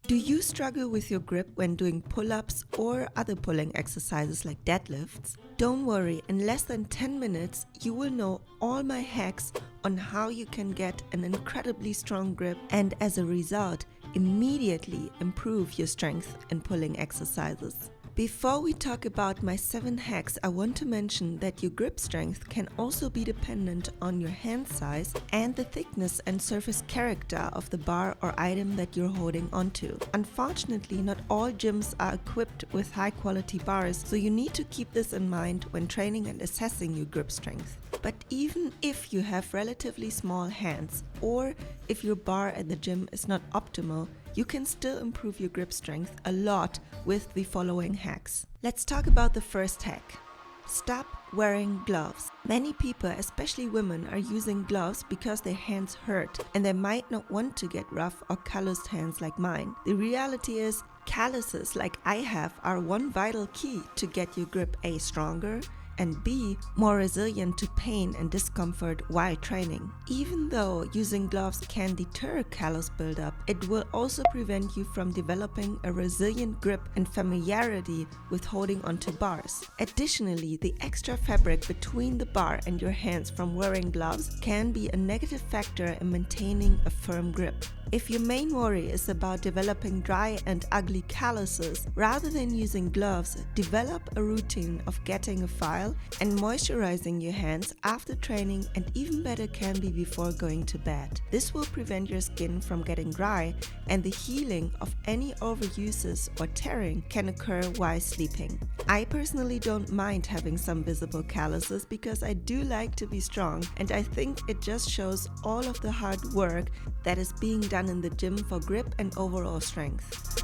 Do you struggle with your grip when doing pull-ups or other pulling exercises like deadlifts? Don't worry, in less than 10 minutes you will know all my hacks on how you can get an incredibly strong grip and as a result immediately improve your strength in pulling exercises. Before we talk about my 7 hacks, I want to mention that your grip strength can also be dependent on your hand size and the thickness and surface character of the bar or item that you're holding onto. Unfortunately, not all gyms are equipped with high quality bars, so you need to keep this in mind when training and assessing your grip strength. But even if you have relatively small hands, or if your bar at the gym is not optimal, you can still improve your grip strength a lot with the following hacks. Let's talk about the first hack. Stop wearing gloves. Many people, especially women, are using gloves because their hands hurt and they might not want to get rough or calloused hands like mine. The reality is, calluses like I have are one vital key to get your grip A stronger and B, more resilient to pain and discomfort while training. Even though using gloves can deter callus buildup, it will also prevent you from developing a resilient grip and familiarity with holding onto bars. Additionally, the extra fabric between the bar and your hands from wearing gloves can be a negative factor in maintaining a firm grip. If your main worry is about developing dry and ugly calluses, rather than using gloves, develop a routine of getting a file and moisturizing your hands after training, and even better can be before going to bed. This will prevent your skin from getting dry, and the healing of any overuses or tearing can occur while sleeping. I personally don't mind having some visible calluses because I do like to be strong, and I think it just shows all of the hard work that is being done in the gym for grip and overall strength.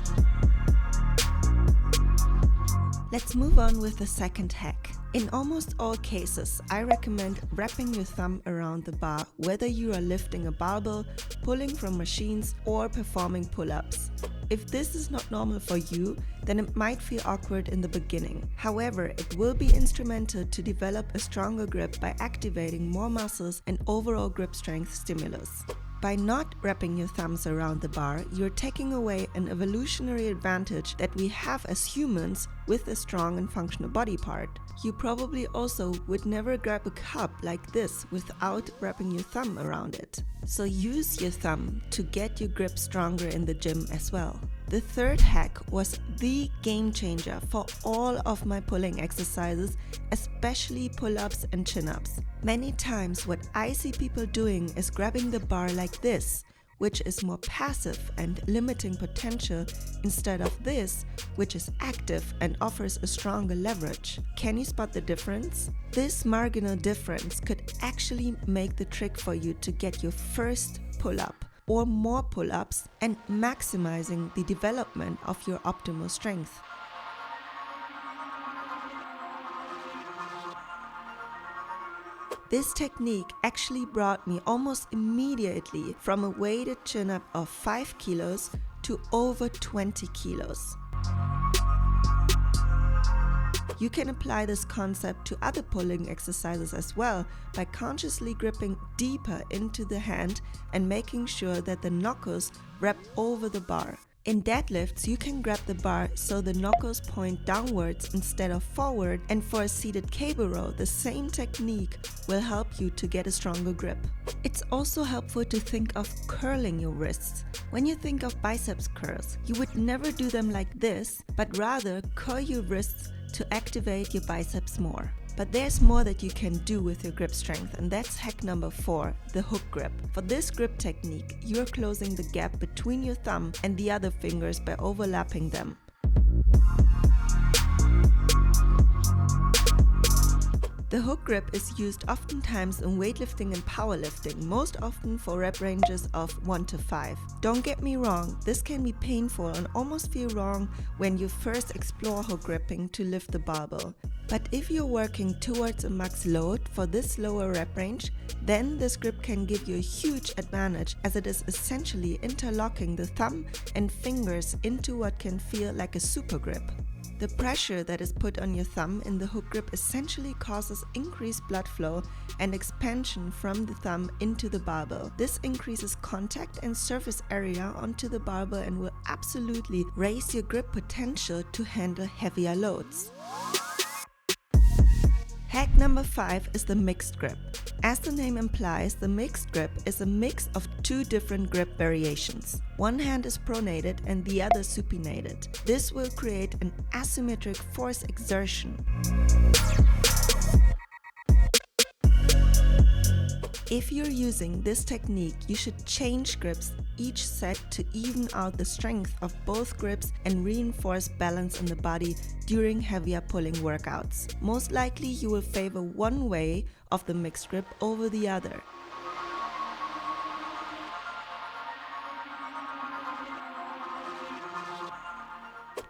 Let's move on with the second hack. In almost all cases, I recommend wrapping your thumb around the bar, whether you are lifting a barbell, pulling from machines, or performing pull-ups. If this is not normal for you, then it might feel awkward in the beginning. However, it will be instrumental to develop a stronger grip by activating more muscles and overall grip strength stimulus. By not wrapping your thumbs around the bar, you're taking away an evolutionary advantage that we have as humans with a strong and functional body part. You probably also would never grab a cup like this without wrapping your thumb around it. So use your thumb to get your grip stronger in the gym as well. The third hack was the game changer for all of my pulling exercises, especially pull-ups and chin-ups. Many times what I see people doing is grabbing the bar like this, which is more passive and limiting potential, instead of this, which is active and offers a stronger leverage. Can you spot the difference? This marginal difference could actually make the trick for you to get your first pull-up or more pull-ups and maximizing the development of your optimal strength. This technique actually brought me almost immediately from a weighted chin-up of 5 kilos to over 20 kilos. You can apply this concept to other pulling exercises as well by consciously gripping deeper into the hand and making sure that the knuckles wrap over the bar. In deadlifts, you can grab the bar so the knuckles point downwards instead of forward, and for a seated cable row, the same technique will help you to get a stronger grip. It's also helpful to think of curling your wrists. When you think of biceps curls, you would never do them like this, but rather curl your wrists to activate your biceps more. But there's more that you can do with your grip strength, and that's hack number 4, the hook grip. For this grip technique, you're closing the gap between your thumb and the other fingers by overlapping them. The hook grip is used oftentimes in weightlifting and powerlifting, most often for rep ranges of 1 to 5. Don't get me wrong, this can be painful and almost feel wrong when you first explore hook gripping to lift the barbell. But if you're working towards a max load for this lower rep range, then this grip can give you a huge advantage, as it is essentially interlocking the thumb and fingers into what can feel like a super grip. The pressure that is put on your thumb in the hook grip essentially causes increased blood flow and expansion from the thumb into the barbell. This increases contact and surface area onto the barbell and will absolutely raise your grip potential to handle heavier loads. Hack number 5 is the mixed grip. As the name implies, the mixed grip is a mix of two different grip variations. One hand is pronated and the other supinated. This will create an asymmetric force exertion. If you're using this technique, you should change grips each set to even out the strength of both grips and reinforce balance in the body during heavier pulling workouts. Most likely you will favor one way of the mixed grip over the other.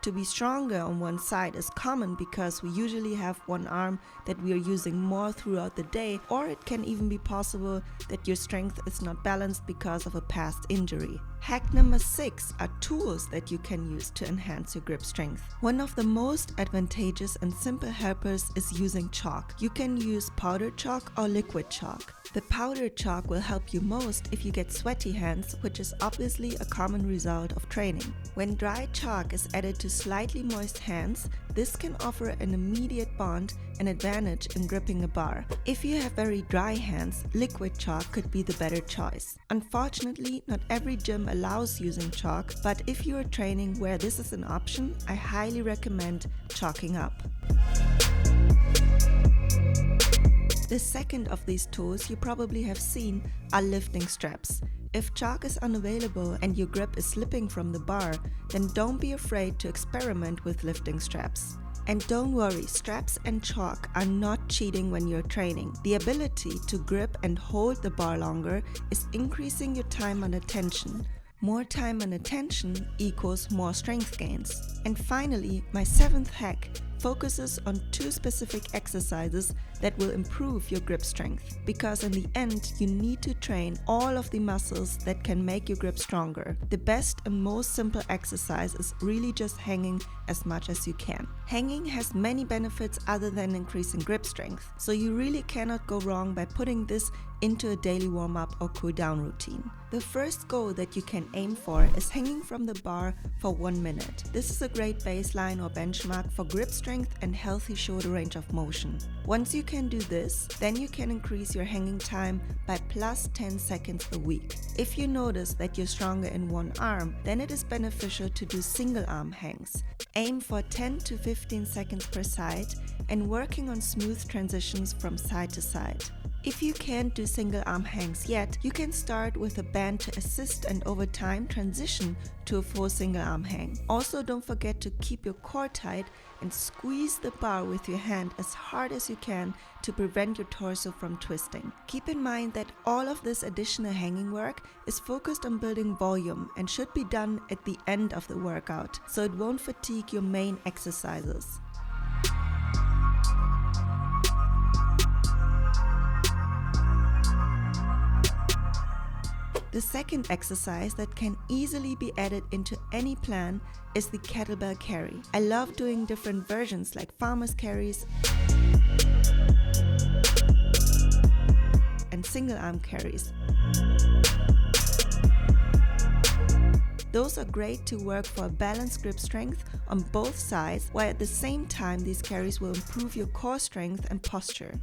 To be stronger on one side is common because we usually have one arm that we are using more throughout the day, or it can even be possible that your strength is not balanced because of a past injury. Hack number 6 are tools that you can use to enhance your grip strength. One of the most advantageous and simple helpers is using chalk. You can use powdered chalk or liquid chalk. The powdered chalk will help you most if you get sweaty hands, which is obviously a common result of training. When dry chalk is added to slightly moist hands, this can offer an immediate bond and advantage in gripping a bar. If you have very dry hands, liquid chalk could be the better choice. Unfortunately, not every gym allows using chalk, but if you are training where this is an option, I highly recommend chalking up. The second of these tools you probably have seen are lifting straps. If chalk is unavailable and your grip is slipping from the bar, then don't be afraid to experiment with lifting straps. And don't worry, straps and chalk are not cheating when you're training. The ability to grip and hold the bar longer is increasing your time under tension. More time under tension equals more strength gains. And finally, my 7th hack focuses on 2 specific exercises that will improve your grip strength. Because in the end, you need to train all of the muscles that can make your grip stronger. The best and most simple exercise is really just hanging as much as you can. Hanging has many benefits other than increasing grip strength, so you really cannot go wrong by putting this into a daily warm-up or cool-down routine. The first goal that you can aim for is hanging from the bar for 1 minute. This is a great baseline or benchmark for grip strength and healthy shoulder range of motion. Once you can do this, then you can increase your hanging time by plus 10 seconds a week. If you notice that you're stronger in one arm, then it is beneficial to do single arm hangs. Aim for 10 to 15 seconds per side and working on smooth transitions from side to side. If you can't do single arm hangs yet, you can start with a band to assist and over time transition to a full single arm hang. Also, don't forget to keep your core tight and squeeze the bar with your hand as hard as you can to prevent your torso from twisting. Keep in mind that all of this additional hanging work is focused on building volume and should be done at the end of the workout, so it won't fatigue your main exercises. The second exercise that can easily be added into any plan is the kettlebell carry. I love doing different versions like farmer's carries and single arm carries. Those are great to work for a balanced grip strength on both sides, while at the same time these carries will improve your core strength and posture.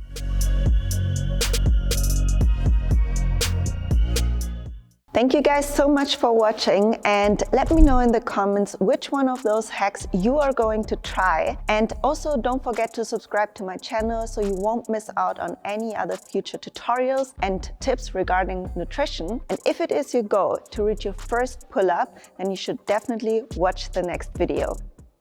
Thank you guys so much for watching, and let me know in the comments which one of those hacks you are going to try. And also don't forget to subscribe to my channel so you won't miss out on any other future tutorials and tips regarding nutrition. And if it is your goal to reach your first pull-up, then you should definitely watch the next video.